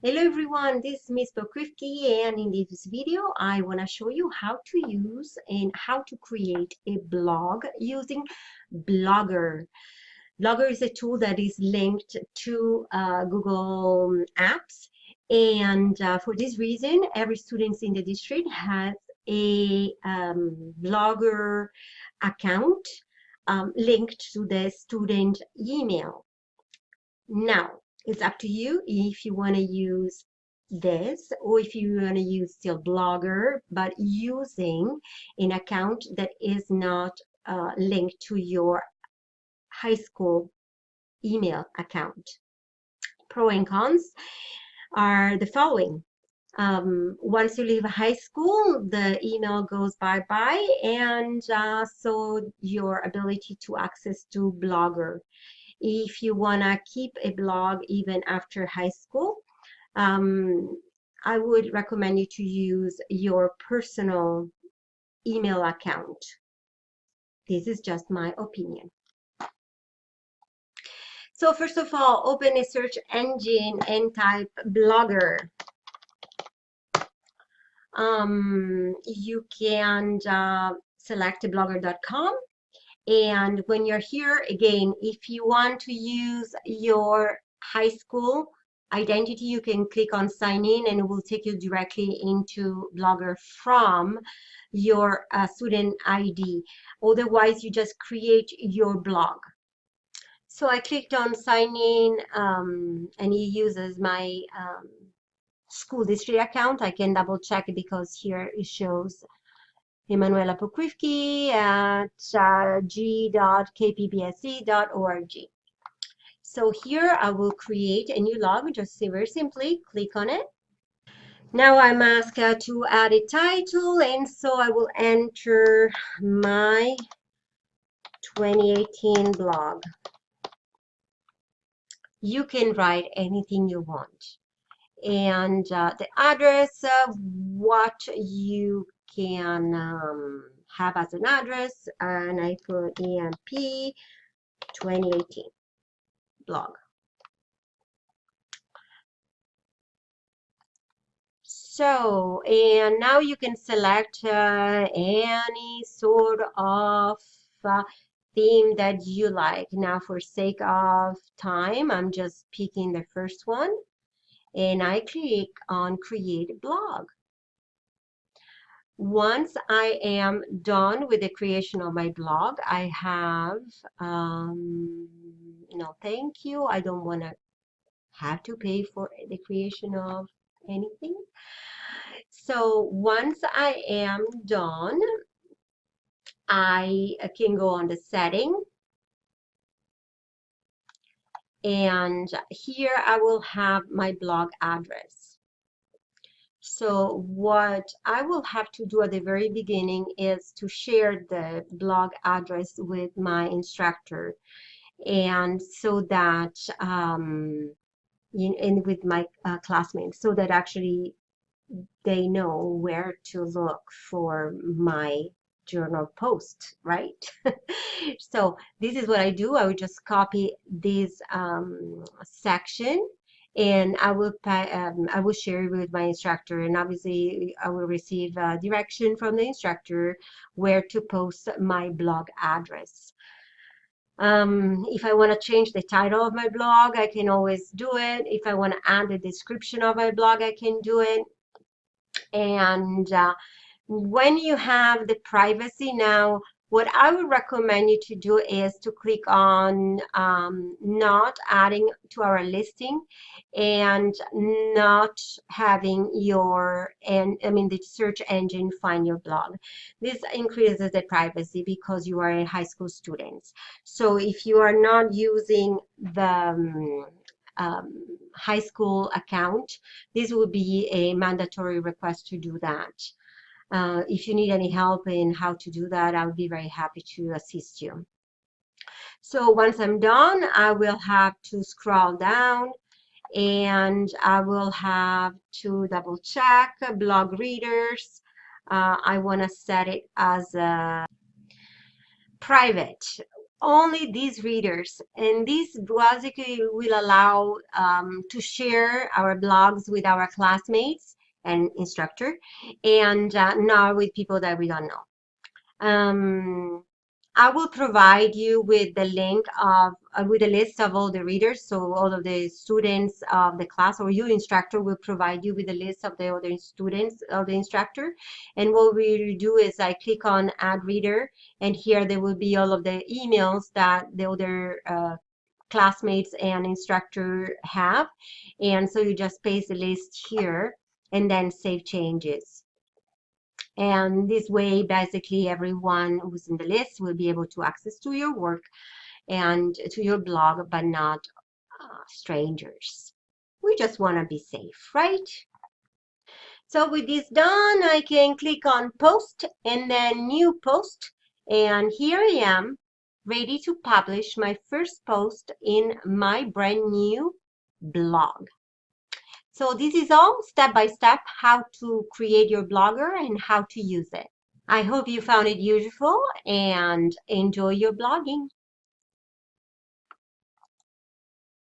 Hello everyone, this is Ms. Pokrivki, and in this video I want to show you how to use and how to create a blog using Blogger. Blogger is a tool that is linked to Google Apps, and for this reason every student in the district has a Blogger account linked to the student email. Now, it's up to you if you want to use this or if you want to use still Blogger, but using an account that is not linked to your high school email account. Pro and cons are the following. Once you leave high school, the email goes bye-bye, and so your ability to access to Blogger. If you want to keep a blog even after high school, I would recommend you to use your personal email account. This is just my opinion. So first of all, open a search engine and type Blogger. You can select blogger.com. And when you're here, again, if you want to use your high school identity, you can click on sign in and it will take you directly into Blogger from your student ID. Otherwise, you just create your blog. So I clicked on sign in and it uses my school district account. I can double check it because here it shows Emanuela Pokrivki at g.kpbse.org. So here I will create a new log, just very simply click on it. Now I'm asked to add a title, and so I will enter my 2018 blog. You can write anything you want. And the address of what you can have as an address, and I put EMP 2018 blog. So, and now you can select any sort of theme that you like. Now, for sake of time, I'm just picking the first one, and I click on create blog. Once I am done with the creation of my blog, I have, no, thank you. I don't want to have to pay for the creation of anything. So once I am done, I can go on the setting. And here I will have my blog address. So what I will have to do at the very beginning is to share the blog address with my instructor, and so that and with my classmates, so that actually they know where to look for my journal post, right? So this is what I do. I would just copy this section, and I will share it with my instructor, and obviously I will receive direction from the instructor where to post my blog address. If I want to change the title of my blog, I can always do it. If I want to add the description of my blog, I can do it. And when you have the privacy now, what I would recommend you to do is to click on not adding to our listing and not having your, the search engine find your blog. This increases the privacy because you are a high school student. So if you are not using the high school account, this will be a mandatory request to do that. If you need any help in how to do that, I would be very happy to assist you. So once I'm done, I will have to scroll down, and I will have to double check blog readers. I want to set it as a private. only these readers, and this basically will allow to share our blogs with our classmates and instructor, and not with people that we don't know. I will provide you with the link of with a list of all the readers, so all of the students of the class, or your instructor will provide you with a list of the other students of the instructor. And what we do is I click on add reader, and here there will be all of the emails that the other classmates and instructor have. And so you just paste the list here and then save changes. And this way, basically, everyone who's in the list will be able to access to your work and to your blog, but not strangers. We just want to be safe, right? So with this done, I can click on post and then new post. And here I am, ready to publish my first post in my brand new blog. So this is all step by step how to create your blogger and how to use it. I hope you found it useful and enjoy your blogging.